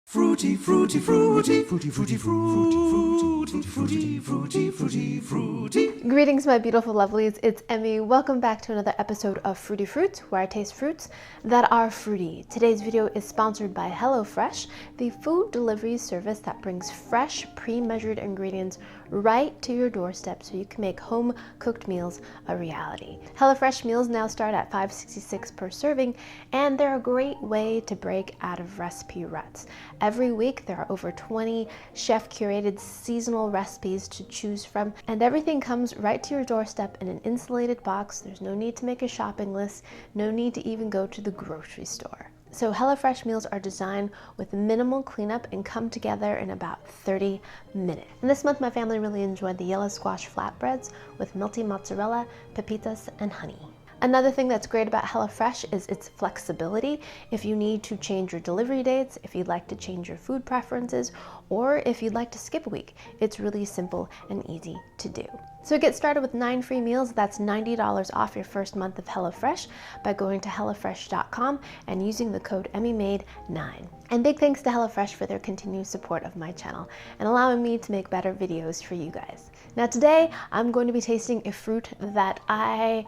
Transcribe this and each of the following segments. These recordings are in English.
Fruity, fruity, fruity, fruity, fruity, fruity, fruity, fruity, fruity, fruity. Greetings, my beautiful lovelies. It's Emmy. Welcome back to another episode of Fruity Fruits, where I taste fruits that are fruity. Today's video is sponsored by HelloFresh, the food delivery service that brings fresh, pre-measured ingredients right to your doorstep so you can make home-cooked meals a reality. HelloFresh meals now start at $5.66 per serving, and they're a great way to break out of recipe ruts. Every week, there are over 20 chef-curated seasonal recipes to choose from, and everything comes right to your doorstep in an insulated box. There's no need to make a shopping list, no need to even go to the grocery store. So HelloFresh meals are designed with minimal cleanup and come together in about 30 minutes. And this month, my family really enjoyed the yellow squash flatbreads with melty mozzarella, pepitas, and honey. Another thing that's great about HelloFresh is its flexibility. If you need to change your delivery dates, if you'd like to change your food preferences, or if you'd like to skip a week, it's really simple and easy to do. So get started with 9 free meals. That's $90 off your first month of HelloFresh by going to HelloFresh.com and using the code emmymade9. And big thanks to HelloFresh for their continued support of my channel and allowing me to make better videos for you guys. Now today, I'm going to be tasting a fruit that I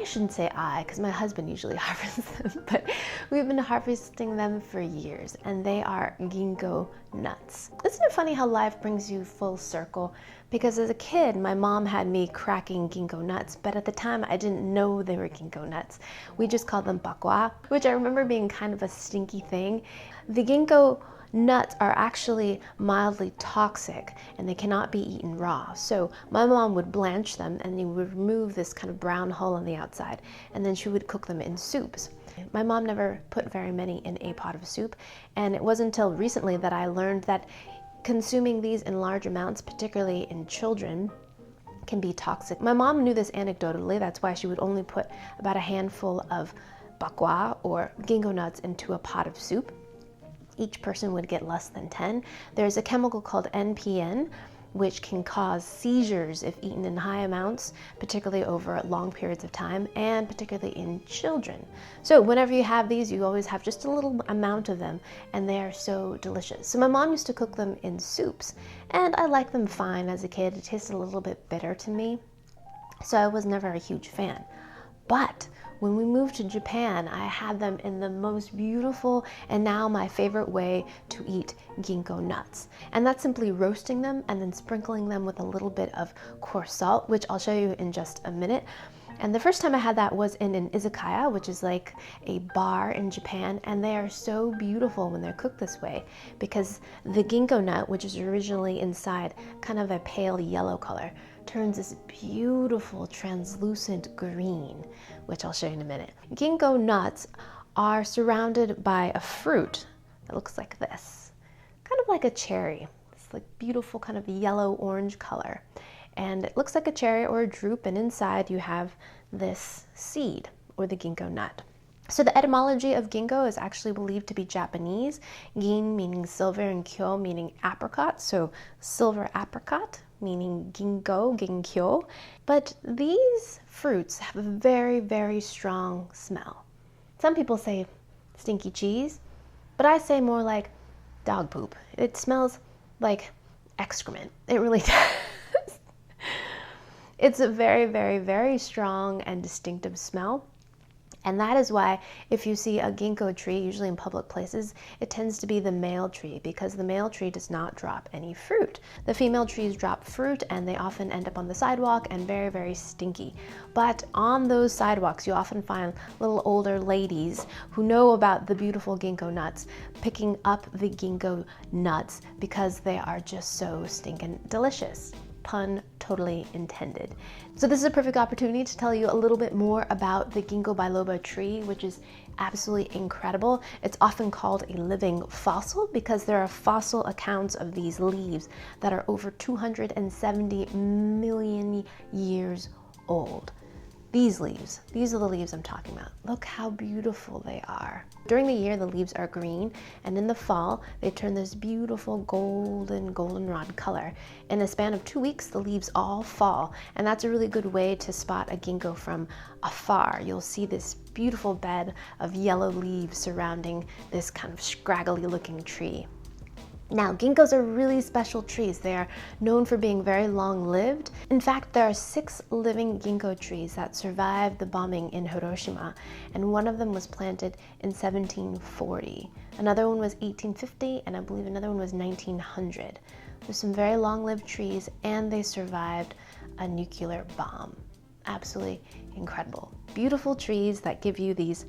shouldn't say because my husband usually harvests them, but we've been harvesting them for years, and they are ginkgo nuts. Isn't it funny how life brings you full circle? Because as a kid, my mom had me cracking ginkgo nuts, but at the time I didn't know they were ginkgo nuts. We just called them bakwa, which I remember being kind of a stinky thing. The ginkgo nuts are actually mildly toxic and they cannot be eaten raw. So my mom would blanch them and you would remove this kind of brown hull on the outside, and then she would cook them in soups. My mom never put very many in a pot of soup, and it wasn't until recently that I learned that consuming these in large amounts, particularly in children, can be toxic. My mom knew this anecdotally. That's why she would only put about a handful of bakwa or ginkgo nuts into a pot of soup. Each person would get less than 10. There's a chemical called NPN, which can cause seizures if eaten in high amounts, particularly over long periods of time, and particularly in children. So whenever you have these, you always have just a little amount of them, and they are so delicious. So my mom used to cook them in soups, and I liked them fine as a kid. It tasted a little bit bitter to me, so I was never a huge fan. But when we moved to Japan, I had them in the most beautiful and now my favorite way to eat ginkgo nuts. And that's simply roasting them and then sprinkling them with a little bit of coarse salt, which I'll show you in just a minute. And the first time I had that was in an izakaya, which is like a bar in Japan, and they are so beautiful when they're cooked this way because the ginkgo nut, which is originally inside kind of a pale yellow color, turns this beautiful translucent green, which I'll show you in a minute. Ginkgo nuts are surrounded by a fruit that looks like this, kind of like a cherry. It's like beautiful kind of yellow orange color. And it looks like a cherry or a drupe, and inside you have this seed, or the ginkgo nut. So the etymology of ginkgo is actually believed to be Japanese, gin meaning silver and kyo meaning apricot, so silver apricot meaning ginkgo. But these fruits have a very, very strong smell. Some people say stinky cheese, but I say more like dog poop. It smells like excrement. It really does. It's a very, very, very strong and distinctive smell. And that is why if you see a ginkgo tree, usually in public places, it tends to be the male tree because the male tree does not drop any fruit. The female trees drop fruit and they often end up on the sidewalk and very, very stinky. But on those sidewalks, you often find little older ladies who know about the beautiful ginkgo nuts picking up the ginkgo nuts because they are just so stinking delicious. Pun totally intended. So this is a perfect opportunity to tell you a little bit more about the ginkgo biloba tree, which is absolutely incredible. It's often called a living fossil because there are fossil accounts of these leaves that are over 270 million years old. these leaves. These are the leaves I'm talking about. Look how beautiful they are. During the year, the leaves are green, and in the fall, they turn this beautiful goldenrod color. In a span of 2 weeks, the leaves all fall, and that's a really good way to spot a ginkgo from afar. You'll see this beautiful bed of yellow leaves surrounding this kind of scraggly looking tree. Now, ginkgos are really special trees. They are known for being very long-lived. In fact, there are 6 living ginkgo trees that survived the bombing in Hiroshima, and one of them was planted in 1740. Another one was 1850, and I believe another one was 1900. There's some very long-lived trees, and they survived a nuclear bomb. Absolutely incredible. Beautiful trees that give you these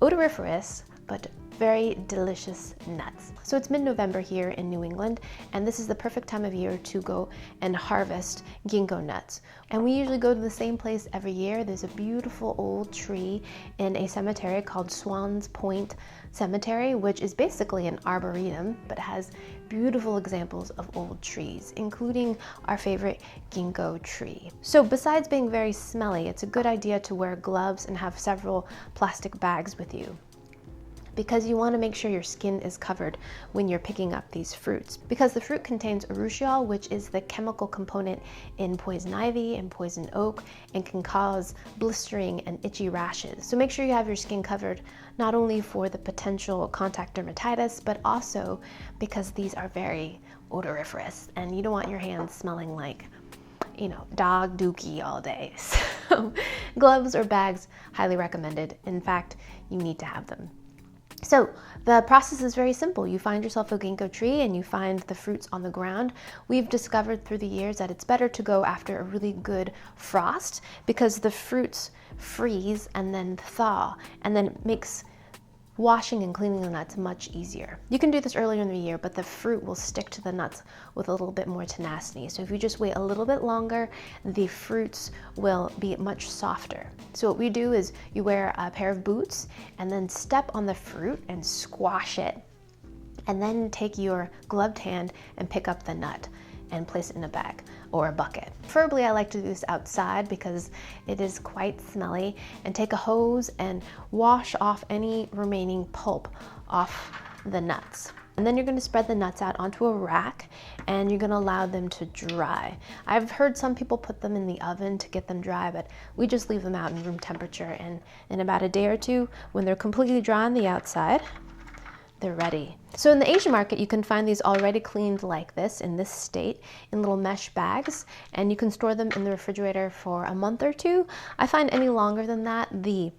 odoriferous but very delicious nuts. So it's mid-November here in New England, and this is the perfect time of year to go and harvest ginkgo nuts. And we usually go to the same place every year. There's a beautiful old tree in a cemetery called Swans Point Cemetery, which is basically an arboretum, but has beautiful examples of old trees, including our favorite ginkgo tree. So besides being very smelly, it's a good idea to wear gloves and have several plastic bags with you, because you want to make sure your skin is covered when you're picking up these fruits. Because the fruit contains urushiol, which is the chemical component in poison ivy and poison oak, and can cause blistering and itchy rashes. So make sure you have your skin covered, not only for the potential contact dermatitis, but also because these are very odoriferous, and you don't want your hands smelling like, you know, dog dookie all day. So gloves or bags, highly recommended. In fact, you need to have them. So the process is very simple. You find yourself a ginkgo tree and you find the fruits on the ground. We've discovered through the years that it's better to go after a really good frost, because the fruits freeze and then thaw, and then it makes washing and cleaning the nuts much easier. You can do this earlier in the year, but the fruit will stick to the nuts with a little bit more tenacity. So if you just wait a little bit longer, the fruits will be much softer. So what we do is you wear a pair of boots and then step on the fruit and squash it, and then take your gloved hand and pick up the nut and place it in a bag or a bucket. Preferably, I like to do this outside because it is quite smelly, and take a hose and wash off any remaining pulp off the nuts. And then you're going to spread the nuts out onto a rack, and you're going to allow them to dry. I've heard some people put them in the oven to get them dry, but we just leave them out in room temperature, and in about a day or two, when they're completely dry on the outside, they're ready. So in the Asian market, you can find these already cleaned like this in this state in little mesh bags, and you can store them in the refrigerator for a month or 2. I find any longer than that, the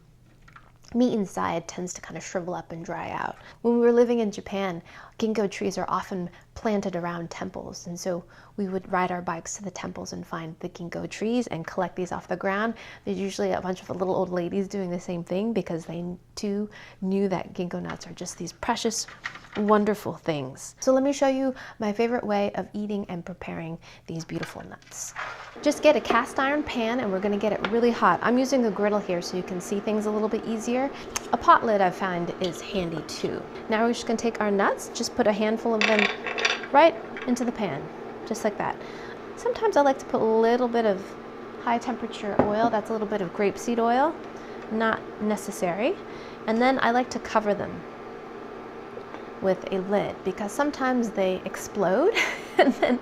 meat inside tends to kind of shrivel up and dry out. When we were living in Japan, ginkgo trees are often planted around temples, and so we would ride our bikes to the temples and find the ginkgo trees and collect these off the ground. There's usually a bunch of little old ladies doing the same thing, because they too knew that ginkgo nuts are just these precious, wonderful things. So let me show you my favorite way of eating and preparing these beautiful nuts. Just get a cast iron pan, and we're going to get it really hot. I'm using a griddle here so you can see things a little bit easier. A pot lid I find is handy too. Now we're just going to take our nuts, just put a handful of them right into the pan, just like that. Sometimes I like to put a little bit of high temperature oil. That's a little bit of grapeseed oil, not necessary. And then I like to cover them with a lid, because sometimes they explode and then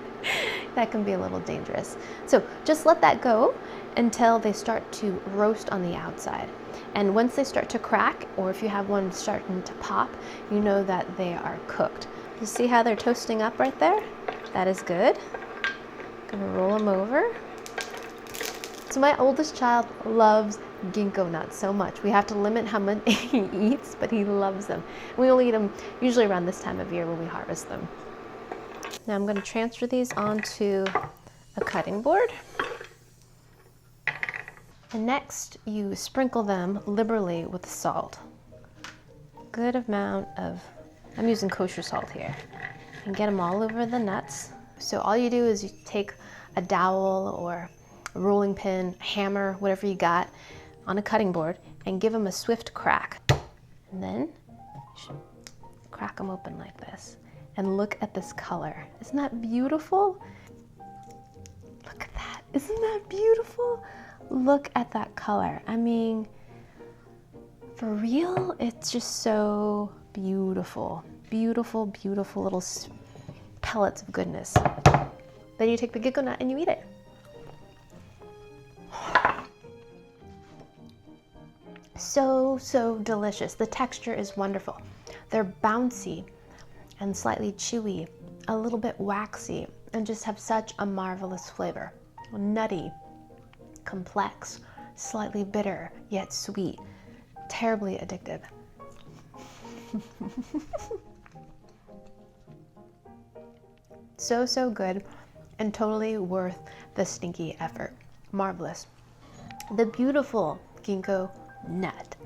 that can be a little dangerous. So just let that go until they start to roast on the outside. And once they start to crack, or if you have one starting to pop, you know that they are cooked. You see how they're toasting up right there? That is good. Gonna roll them over. So my oldest child loves ginkgo nuts so much. We have to limit how much he eats, but he loves them. We only eat them usually around this time of year when we harvest them. Now I'm going to transfer these onto a cutting board. And next, you sprinkle them liberally with salt. Good amount of, I'm using kosher salt here, and get them all over the nuts. So all you do is you take a dowel or a rolling pin, a hammer, whatever you got, on a cutting board, and give them a swift crack. And then crack them open like this. And look at this color. Isn't that beautiful? Look at that. Isn't that beautiful? Look at that color. I mean, for real, it's just so beautiful. Beautiful, beautiful little pellets of goodness. Then you take the ginkgo nut and you eat it. So, so delicious. The texture is wonderful. They're bouncy and slightly chewy, a little bit waxy, and just have such a marvelous flavor. Nutty, complex, slightly bitter, yet sweet. Terribly addictive. So, so good and totally worth the stinky effort. Marvelous. The beautiful ginkgo nut.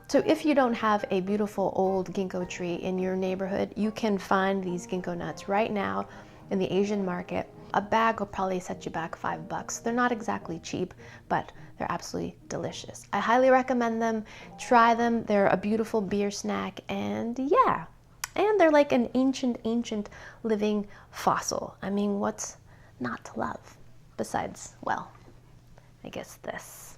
So if you don't have a beautiful old ginkgo tree in your neighborhood, you can find these ginkgo nuts right now in the Asian market. A bag will probably set you back $5. They're not exactly cheap, but they're absolutely delicious. I highly recommend them. Try them. They're a beautiful beer snack, and yeah. And they're like an ancient living fossil. I mean, what's not to love? Besides, well, I guess this.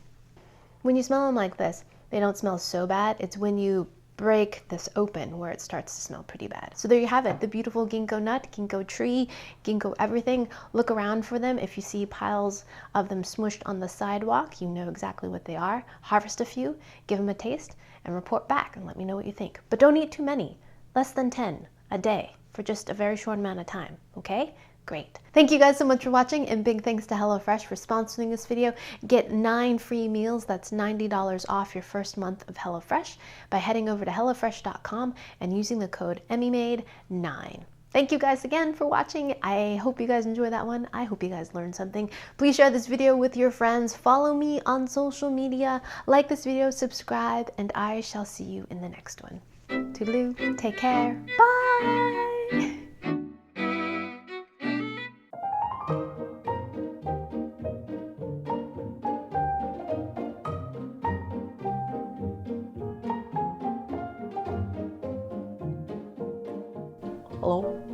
When you smell them like this, they don't smell so bad. It's when you break this open where it starts to smell pretty bad. So there you have it, the beautiful ginkgo nut, ginkgo tree, ginkgo everything. Look around for them. If you see piles of them smushed on the sidewalk, you know exactly what they are. Harvest a few, give them a taste, and report back and let me know what you think. But don't eat too many, less than 10 a day for just a very short amount of time, okay? Great. Thank you guys so much for watching, and big thanks to HelloFresh for sponsoring this video. Get 9 free meals, that's $90 off your first month of HelloFresh by heading over to HelloFresh.com and using the code emmymade9. Thank you guys again for watching. I hope you guys enjoyed that one. I hope you guys learned something. Please share this video with your friends. Follow me on social media. Like this video, subscribe, and I shall see you in the next one. Toodaloo. Take care. Bye. Hello?